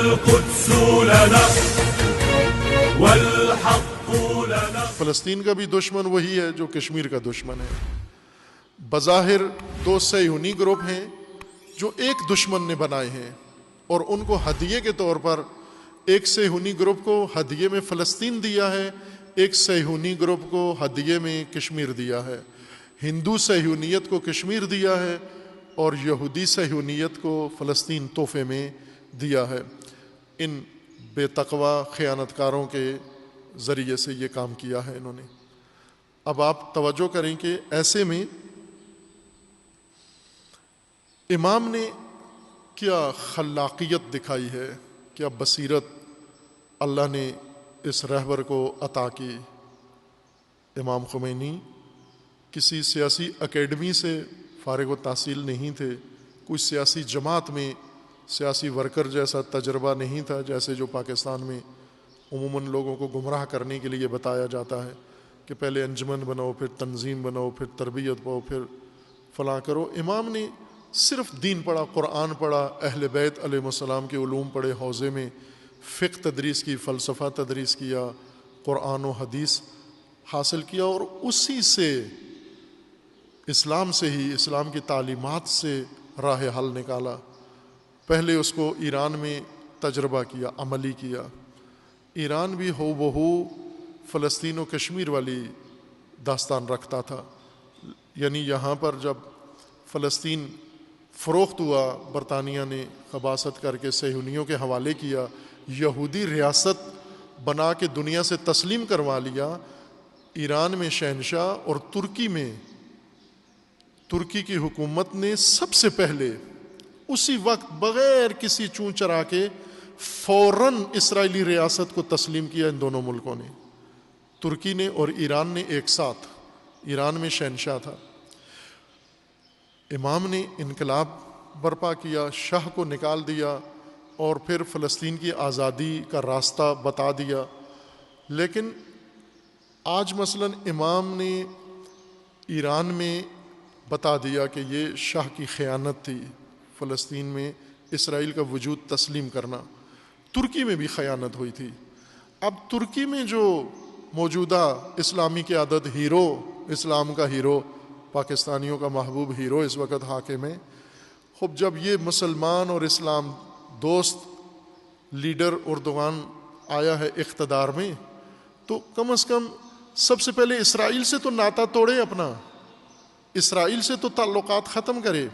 القدس لنا والحق لنا. فلسطین کا بھی دشمن وہی ہے جو کشمیر کا دشمن ہے. بظاہر دو صہیونی گروپ ہیں جو ایک دشمن نے بنائے ہیں اور ان کو ہدیے کے طور پر ایک صہیونی گروپ کو ہدیے میں فلسطین دیا ہے, ایک صہیونی گروپ کو ہدیے میں کشمیر دیا ہے. ہندو صہیونیت کو کشمیر دیا ہے اور یہودی صہیونیت کو فلسطین تحفے میں دیا ہے. ان بے تقوی خیانت کاروں کے ذریعے سے یہ کام کیا ہے انہوں نے. اب آپ توجہ کریں کہ ایسے میں امام نے کیا خلاقیت دکھائی ہے, کیا بصیرت اللہ نے اس رہبر کو عطا کی. امام خمینی کسی سیاسی اکیڈمی سے فارغ التحصیل نہیں تھے, کوئی سیاسی جماعت میں سیاسی ورکر جیسا تجربہ نہیں تھا جیسے جو پاکستان میں عموماً لوگوں کو گمراہ کرنے کے لیے بتایا جاتا ہے کہ پہلے انجمن بناؤ, پھر تنظیم بناؤ, پھر تربیت پاؤ, پھر فلاں کرو. امام نے صرف دین پڑھا, قرآن پڑھا, اہل بیت علیہ السلام کے علوم پڑھے, حوزے میں فقہ تدریس کی, فلسفہ تدریس کیا, قرآن و حدیث حاصل کیا اور اسی سے اسلام سے ہی, اسلام کی تعلیمات سے راہ حل نکالا. پہلے اس کو ایران میں تجربہ کیا, عملی کیا. ایران بھی ہو بہو فلسطین و کشمیر والی داستان رکھتا تھا. یعنی یہاں پر جب فلسطین فروخت ہوا, برطانیہ نے خباثت کر کے صہیونیوں کے حوالے کیا, یہودی ریاست بنا کے دنیا سے تسلیم کروا لیا. ایران میں شہنشاہ اور ترکی میں ترکی کی حکومت نے سب سے پہلے اسی وقت بغیر کسی چون چرا کے فوراً اسرائیلی ریاست کو تسلیم کیا. ان دونوں ملکوں نے, ترکی نے اور ایران نے ایک ساتھ. ایران میں شہنشاہ تھا. امام نے انقلاب برپا کیا, شاہ کو نکال دیا اور پھر فلسطین کی آزادی کا راستہ بتا دیا. لیکن آج مثلاً امام نے ایران میں بتا دیا کہ یہ شاہ کی خیانت تھی فلسطین میں اسرائیل کا وجود تسلیم کرنا. ترکی میں بھی خیانت ہوئی تھی. اب ترکی میں جو موجودہ اسلامی قیادت ہیرو, اسلام کا ہیرو, پاکستانیوں کا محبوب ہیرو اس وقت حاکم ہے. خب جب یہ مسلمان اور اسلام دوست لیڈر اردوغان آیا ہے اقتدار میں, تو کم از کم سب سے پہلے اسرائیل سے تو ناطہ توڑے, اپنا اسرائیل سے تو تعلقات ختم کرے.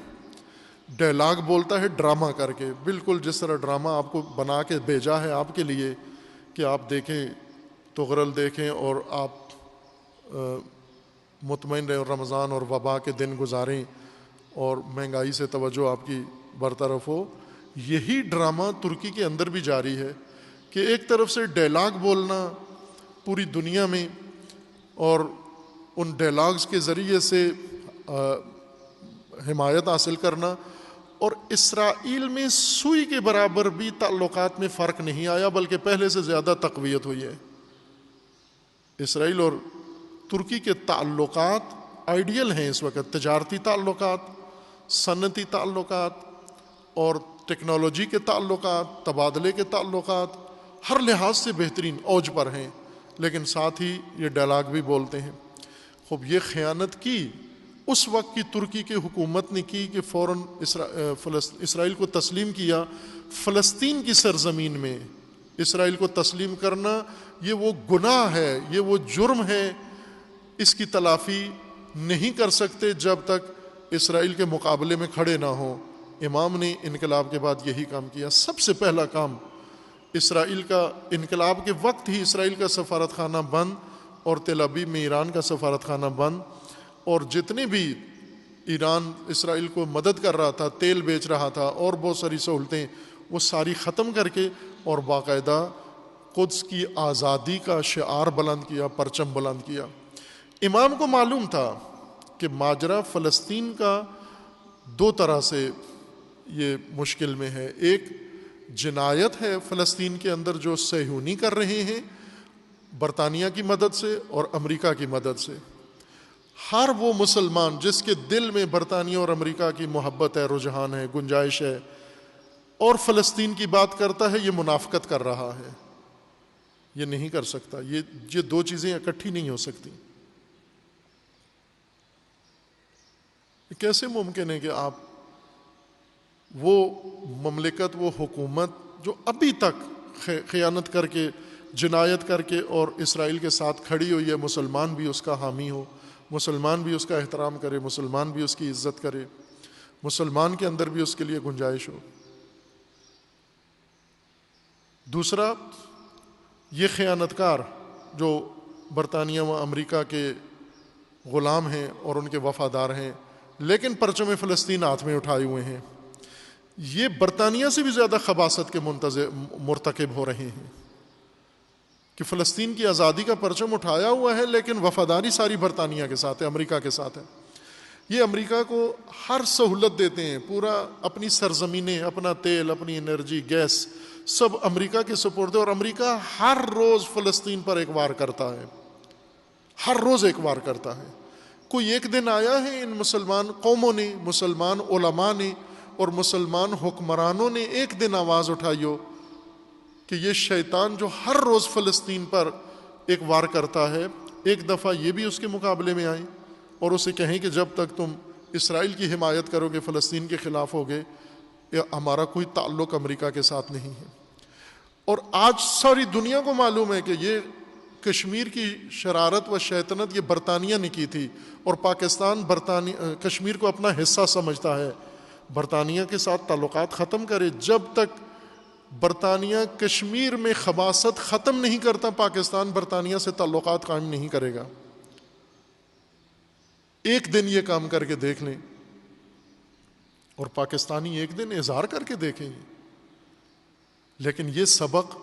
ڈائلاگ بولتا ہے ڈرامہ کر کے, بالکل جس طرح ڈرامہ آپ کو بنا کے بھیجا ہے آپ کے لیے کہ آپ دیکھیں, تغرل دیکھیں اور آپ مطمئن رہیں, رمضان اور وبا کے دن گزاریں اور مہنگائی سے توجہ آپ کی برطرف ہو. یہی ڈرامہ ترکی کے اندر بھی جاری ہے کہ ایک طرف سے ڈائلاگ بولنا پوری دنیا میں اور ان ڈائلاگز کے ذریعے سے حمایت حاصل کرنا, اور اسرائیل میں سوئی کے برابر بھی تعلقات میں فرق نہیں آیا بلکہ پہلے سے زیادہ تقویت ہوئی ہے. اسرائیل اور ترکی کے تعلقات آئیڈیل ہیں اس وقت, تجارتی تعلقات, صنعتی تعلقات اور ٹیکنالوجی کے تعلقات, تبادلے کے تعلقات ہر لحاظ سے بہترین اوج پر ہیں. لیکن ساتھ ہی یہ ڈائلاگ بھی بولتے ہیں. خوب یہ خیانت کی اس وقت کی ترکی کی حکومت نے کی کہ فوراً اسرائیل کو تسلیم کیا. فلسطین کی سرزمین میں اسرائیل کو تسلیم کرنا یہ وہ گناہ ہے, یہ وہ جرم ہے, اس کی تلافی نہیں کر سکتے جب تک اسرائیل کے مقابلے میں کھڑے نہ ہوں. امام نے انقلاب کے بعد یہی کام کیا. سب سے پہلا کام اسرائیل کا, انقلاب کے وقت ہی اسرائیل کا سفارت خانہ بند اور تل ابیب میں ایران کا سفارت خانہ بند, اور جتنے بھی ایران اسرائیل کو مدد کر رہا تھا, تیل بیچ رہا تھا اور بہت ساری سہولتیں, وہ ساری ختم کر کے اور باقاعدہ قدس کی آزادی کا شعار بلند کیا, پرچم بلند کیا. امام کو معلوم تھا کہ ماجرا فلسطین کا دو طرح سے یہ مشکل میں ہے. ایک جنایت ہے فلسطین کے اندر جو صہیونی کر رہے ہیں برطانیہ کی مدد سے اور امریکہ کی مدد سے. ہر وہ مسلمان جس کے دل میں برطانیہ اور امریکہ کی محبت ہے, رجحان ہے, گنجائش ہے, اور فلسطین کی بات کرتا ہے، یہ منافقت کر رہا ہے، یہ نہیں کر سکتا، یہ دو چیزیں اکٹھی نہیں ہو سکتی۔ کیسے ممکن ہے کہ آپ وہ مملکت، وہ حکومت جو ابھی تک خیانت کر کے، جنایت کر کے اور اسرائیل کے ساتھ کھڑی ہوئی ہے، مسلمان بھی اس کا حامی ہو، مسلمان بھی اس کا احترام کرے، مسلمان بھی اس کی عزت کرے، مسلمان کے اندر بھی اس کے لیے گنجائش ہو۔ دوسرا، یہ خیانتکار جو برطانیہ و امریکہ کے غلام ہیں اور ان کے وفادار ہیں، لیکن پرچم فلسطین ہاتھ میں اٹھائے ہوئے ہیں، یہ برطانیہ سے بھی زیادہ خباثت کے مرتکب ہو رہے ہیں کہ فلسطین کی آزادی کا پرچم اٹھایا ہوا ہے، لیکن وفاداری ساری برطانیہ کے ساتھ ہے، امریکہ کے ساتھ ہے۔ یہ امریکہ کو ہر سہولت دیتے ہیں، پورا اپنی سرزمینیں، اپنا تیل، اپنی انرجی، گیس سب امریکہ کے سپرد ہے، اور امریکہ ہر روز فلسطین پر ایک وار کرتا ہے، ہر روز ایک وار کرتا ہے۔ کوئی ایک دن آیا ہے ان مسلمان قوموں نے، مسلمان علماء نے اور مسلمان حکمرانوں نے ایک دن آواز اٹھائی ہو کہ یہ شیطان جو ہر روز فلسطین پر ایک وار کرتا ہے، ایک دفعہ یہ بھی اس کے مقابلے میں آئیں اور اسے کہیں کہ جب تک تم اسرائیل کی حمایت کرو گے، فلسطین کے خلاف ہوگے، ہمارا کوئی تعلق امریکہ کے ساتھ نہیں ہے۔ اور آج ساری دنیا کو معلوم ہے کہ یہ کشمیر کی شرارت و شیطنت یہ برطانیہ نے کی تھی، اور پاکستان کشمیر کو اپنا حصہ سمجھتا ہے۔ برطانیہ کے ساتھ تعلقات ختم کرے، جب تک برطانیہ کشمیر میں خباثت ختم نہیں کرتا، پاکستان برطانیہ سے تعلقات قائم نہیں کرے گا۔ ایک دن یہ کام کر کے دیکھ لیں، اور پاکستانی ایک دن اظہار کر کے دیکھیں گے، لیکن یہ سبق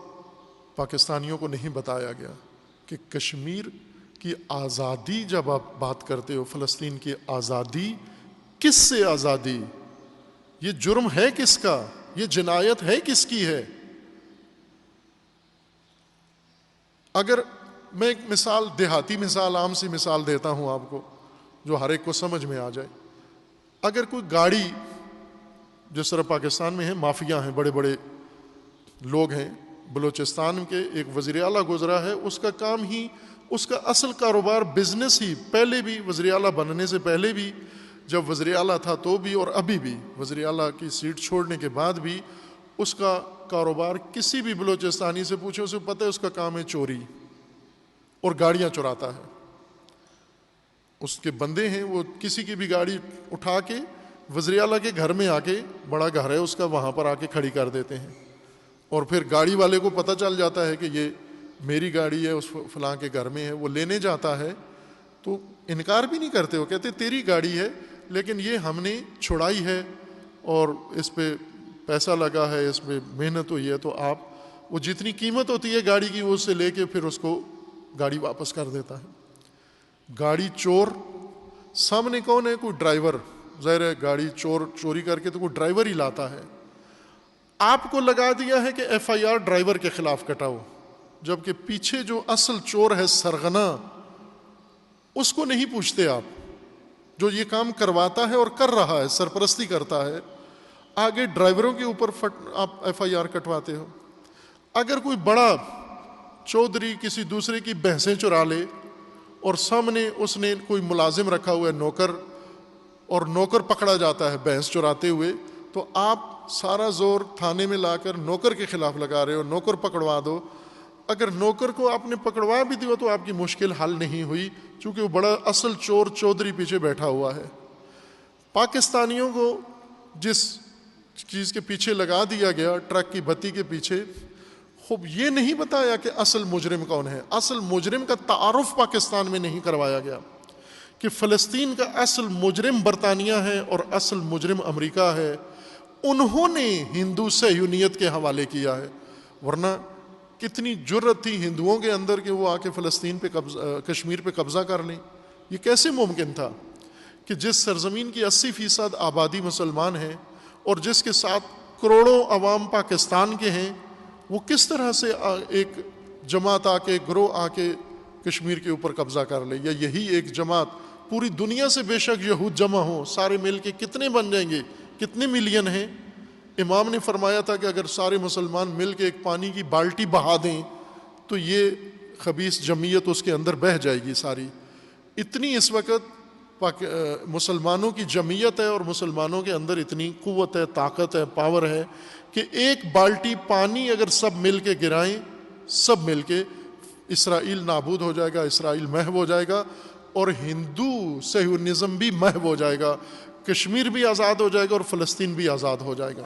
پاکستانیوں کو نہیں بتایا گیا کہ کشمیر کی آزادی جب آپ بات کرتے ہو، فلسطین کی آزادی، کس سے آزادی؟ یہ جرم ہے کس کا؟ یہ جنایت ہے کس کی ہے؟ اگر میں ایک مثال، دیہاتی مثال، عام سی مثال دیتا ہوں آپ کو جو ہر ایک کو سمجھ میں آ جائے۔ اگر کوئی گاڑی، جس طرح پاکستان میں ہے، مافیا ہیں، بڑے بڑے لوگ ہیں، بلوچستان کے ایک وزیر اعلیٰ گزرا ہے، اس کا کام ہی، اس کا اصل کاروبار بزنس ہی، پہلے بھی وزیر اعلیٰ بننے سے پہلے بھی، جب وزیر اعلیٰ تھا تو بھی، اور ابھی بھی وزیر اعلیٰ کی سیٹ چھوڑنے کے بعد بھی، اس کا کاروبار کسی بھی بلوچستانی سے پوچھے اسے پتہ ہے اس کا کام ہے چوری اور گاڑیاں چراتا ہے۔ اس کے بندے ہیں، وہ کسی کی بھی گاڑی اٹھا کے وزیر اعلیٰ کے گھر میں آ کے، بڑا گھر ہے اس کا، وہاں پر آ کے کھڑی کر دیتے ہیں، اور پھر گاڑی والے کو پتہ چل جاتا ہے کہ یہ میری گاڑی ہے، اس فلاں کے گھر میں ہے، وہ لینے جاتا ہے تو انکار بھی نہیں کرتے، وہ کہتے تیری گاڑی ہے لیکن یہ ہم نے چھڑائی ہے اور اس پہ پیسہ لگا ہے، اس پہ محنت ہوئی ہے، تو آپ، وہ جتنی قیمت ہوتی ہے گاڑی کی وہ اس سے لے کے پھر اس کو گاڑی واپس کر دیتا ہے۔ گاڑی چور، سامنے کون ہے؟ کوئی ڈرائیور، ظاہر ہے گاڑی چوری کر کے تو کوئی ڈرائیور ہی لاتا ہے۔ آپ کو لگا دیا ہے کہ ایف آئی آر ڈرائیور کے خلاف کٹاؤ، جبکہ پیچھے جو اصل چور ہے، سرغنہ، اس کو نہیں پوچھتے آپ، جو یہ کام کرواتا ہے اور کر رہا ہے، سرپرستی کرتا ہے، آگے ڈرائیوروں کے اوپر آپ ایف آئی آر کٹواتے ہو۔ اگر کوئی بڑا چودھری کسی دوسرے کی بھینسیں چرا لے اور سامنے اس نے کوئی ملازم رکھا ہوا ہے، نوکر، اور نوکر پکڑا جاتا ہے بھینس چراتے ہوئے، تو آپ سارا زور تھانے میں لا کر نوکر کے خلاف لگا رہے ہو، نوکر پکڑوا دو۔ اگر نوکر کو آپ نے پکڑوا بھی دیا تو آپ کی مشکل حل نہیں ہوئی، چونکہ وہ بڑا اصل چور چودھری پیچھے بیٹھا ہوا ہے۔ پاکستانیوں کو جس چیز کے پیچھے لگا دیا گیا، ٹرک کی بتی کے پیچھے، خوب یہ نہیں بتایا کہ اصل مجرم کون ہے، اصل مجرم کا تعارف پاکستان میں نہیں کروایا گیا کہ فلسطین کا اصل مجرم برطانیہ ہے اور اصل مجرم امریکہ ہے۔ انہوں نے ہندو صہیونیت کے حوالے کیا ہے، ورنہ کتنی جرت تھی ہندوؤں کے اندر کہ وہ آ کے فلسطین پہ کشمیر پہ قبضہ کر لیں۔ یہ کیسے ممکن تھا کہ جس سرزمین کی 80% آبادی مسلمان ہیں اور جس کے ساتھ کروڑوں عوام پاکستان کے ہیں، وہ کس طرح سے ایک جماعت آ کے، گروہ آ کے کشمیر کے اوپر قبضہ کر لے؟ یا یہی ایک جماعت پوری دنیا سے بے شک یہود جمع ہوں، سارے مل کے کتنے بن جائیں گے، کتنے ملین ہیں، امام نے فرمایا تھا کہ اگر سارے مسلمان مل کے ایک پانی کی بالٹی بہا دیں تو یہ خبیث جمعیت اس کے اندر بہہ جائے گی ساری. اتنی اس وقت مسلمانوں کی جمعیت ہے اور مسلمانوں کے اندر اتنی قوت ہے، طاقت ہے، پاور ہے کہ ایک بالٹی پانی اگر سب مل کے گرائیں، سب مل کے، اسرائیل نابود ہو جائے گا، اسرائیل محو ہو جائے گا، اور ہندو صہیونزم بھی محو ہو جائے گا، کشمیر بھی آزاد ہو جائے گا اور فلسطین بھی آزاد ہو جائے گا.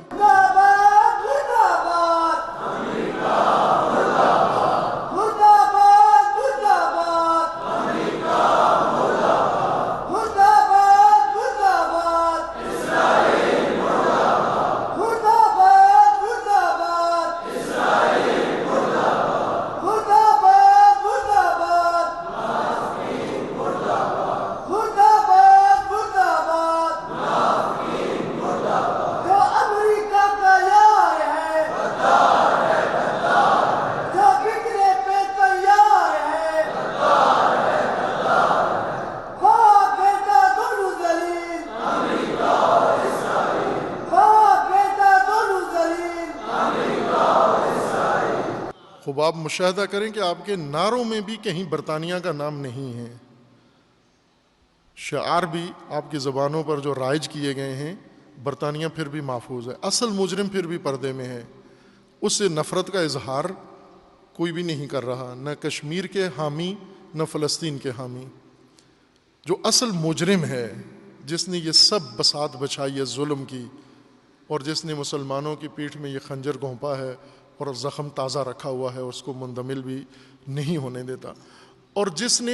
خوب آپ مشاہدہ کریں کہ آپ کے نعروں میں بھی کہیں برطانیہ کا نام نہیں ہے. شعار بھی آپ کی زبانوں پر جو رائج کیے گئے ہیں، برطانیہ پھر بھی محفوظ ہے، اصل مجرم پھر بھی پردے میں ہے. اس سے نفرت کا اظہار کوئی بھی نہیں کر رہا، نہ کشمیر کے حامی نہ فلسطین کے حامی. جو اصل مجرم ہے، جس نے یہ سب بساط بچھائی ہے ظلم کی، اور جس نے مسلمانوں کی پیٹھ میں یہ خنجر گھونپا ہے اور زخم تازہ رکھا ہوا ہے، اس کو مندمل بھی نہیں ہونے دیتا، اور جس نے